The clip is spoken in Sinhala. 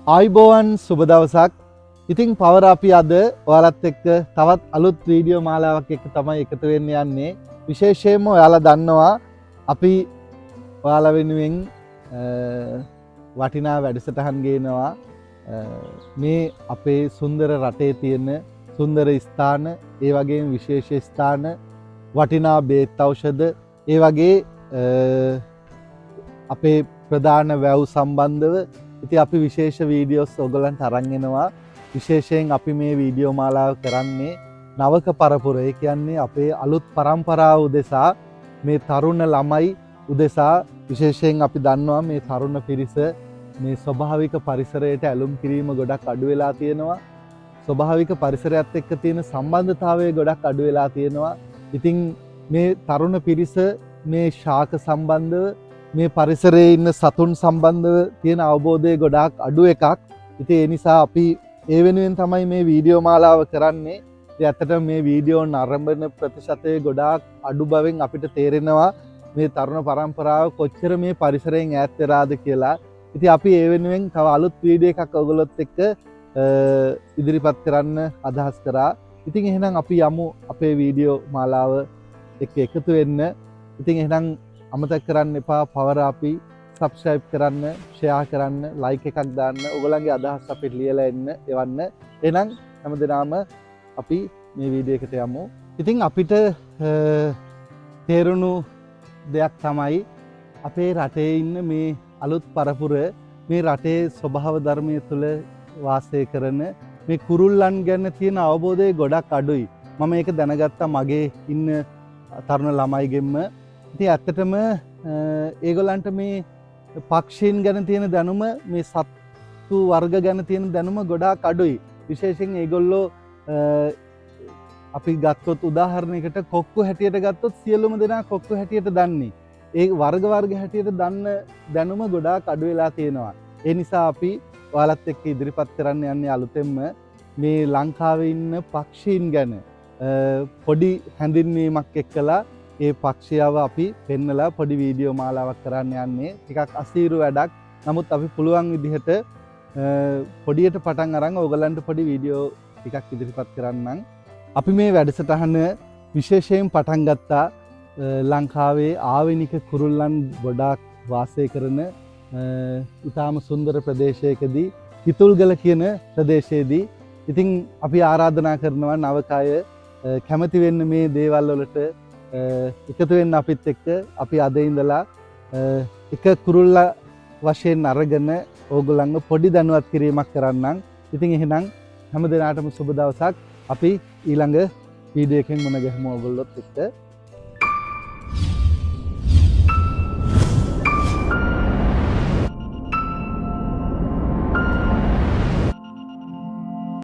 ආයිබෝවන් සුබ දවසක්. ඉතින් පවර අපි අද ඔයාලත් එක්ක තවත් අලුත් වීඩියෝ මාලාවක් එක්ක තමයි එකතු වෙන්න යන්නේ. විශේෂයෙන්ම ඔයාලා දන්නවා අපි ඔයාලා වෙනුවෙන් වටිනා වැඩසටහන් ගේනවා. මේ අපේ සුන්දර රටේ තියෙන සුන්දර ස්ථාන, ඒ වගේම විශේෂ ස්ථාන, වටිනා බේත් ඖෂධ, ඒ වගේ අපේ ප්‍රධාන වැව් සම්බන්ධව ඉතින් අපි විශේෂ වීඩියෝස් ඔයගලන්ට අරන් එනවා. විශේෂයෙන් අපි මේ වීඩියෝ මාලාව කරන්නේ නවක පරපුර. ඒ කියන්නේ අපේ අලුත් පරම්පරාව උදෙසා, මේ තරුණ ළමයි උදෙසා. විශේෂයෙන් අපි දන්නවා මේ තරුණ පිරිස මේ ස්වභාවික පරිසරයට ඇලුම් කිරීම ගොඩක් අඩු වෙලා තියෙනවා. ස්වභාවික පරිසරයත් එක්ක තියෙන සම්බන්ධතාවය ගොඩක් අඩු වෙලා තියෙනවා. ඉතින් මේ තරුණ පිරිස මේ ශාක සම්බන්ධව, මේ පරිසරයේ ඉන්න සතුන් සම්බන්ධව තියෙන අවබෝධය ගොඩාක් අඩු එකක්. ඉතින් ඒ නිසා අපි ඒ වෙනුවෙන් තමයි මේ වීඩියෝ මාලාව කරන්නේ. ඉතින් ඇත්තටම මේ වීඩියෝ නරඹන ප්‍රතිශතය ගොඩාක් අඩු බවෙන් අපිට තේරෙනවා මේ තරුණ පරම්පරාව කොච්චර මේ පරිසරයෙන් ඈත් වෙලාද කියලා. ඉතින් අපි ඒ වෙනුවෙන් තව අලුත් වීඩියෝ එකක් ඔයගොල්ලොත් එක්ක ඉදිරිපත් කරන්න අදහස් කරා. ඉතින් එහෙනම් අපි යමු අපේ වීඩියෝ මාලාව එක්ක එකතු වෙන්න. ඉතින් එහෙනම් අමතක කරන්න එපා පවර අපි සබ්ස්ක්‍රයිබ් කරන්න, ෂෙයා කරන්න, ලයික් එකක් දාන්න, ඔයගලගේ අදහස් අපිට ලියලා එවන්න. එහෙනම් හැමදෙනාම අපි මේ වීඩියෝ එකට යමු. ඉතින් අපිට තේරුණු දෙයක් තමයි අපේ රටේ ඉන්න මේ අලුත් පරපුර, මේ රටේ ස්වභාව ධර්මයේ තුල වාසය කරන මේ කුරුල්ලන් ගැන තියෙන අවබෝධය ගොඩක් අඩුයි. මම ඒක දැනගත්තා මගේ ඉන්න තරුණ ළමයිගෙන්ම. ඉතින් ඇත්තටම ඒගොල්ලන්ට මේ පක්ෂීන් ගැන තියෙන දැනුම, මේ සත්තු වර්ග ගැන තියෙන දැනුම ගොඩාක් අඩුයි. විශේෂයෙන් ඒගොල්ලෝ අපි ගත්තොත් උදාහරණයකට කොක්කු හැටියට ගත්තොත් සියලුම දෙනා කොක්කු හැටියට දන්නේ. ඒ වර්ග හැටියට දන්න දැනුම ගොඩාක් අඩු වෙලා තියෙනවා. ඒ නිසා අපි ඔයාලත් එක්ක ඉදිරිපත් කරන්න යන්නේ අලුතෙන්ම මේ ලංකාවේ ඉන්න පක්ෂීන් ගැන පොඩි හැඳින්වීමක් එක්කලා ඒ පක්ෂියාව අපි පෙන්නලා පොඩි වීඩියෝ මාලාවක් කරන්න යන්නේ. ටිකක් අසීරු වැඩක්. නමුත් අපි පුළුවන් විදිහට පොඩියට පටන් අරන් ඕගලන්ට පොඩි වීඩියෝ ටිකක් ඉදිරිපත් කරන්නම්. අපි මේ වැඩසටහන විශේෂයෙන් පටන් ගත්තා ලංකාවේ ආවෙනික කුරුල්ලන් ගොඩාක් වාසය කරන ඉතාම සුන්දර ප්‍රදේශයකදී, හිතුල්ගල කියන ප්‍රදේශයේදී. ඉතින් අපි ආරාධනා කරනවා නවකය කැමති වෙන්න මේ දේවල් වලට එකතු වෙන්න අපිත් එක්ක. අපි අද ඉඳලා එක කුරුල්ල වශයෙන් අරගෙන ඕගොල්ලන්ව පොඩි දැනුවත් කිරීමක් කරන්නම්. ඉතින් එහෙනම් හැම දිනාටම සුබ දවසක්. අපි ඊළඟ වීඩියෝ එකෙන් මුණ ගැහමු ඕගොල්ලොත් එක්ක.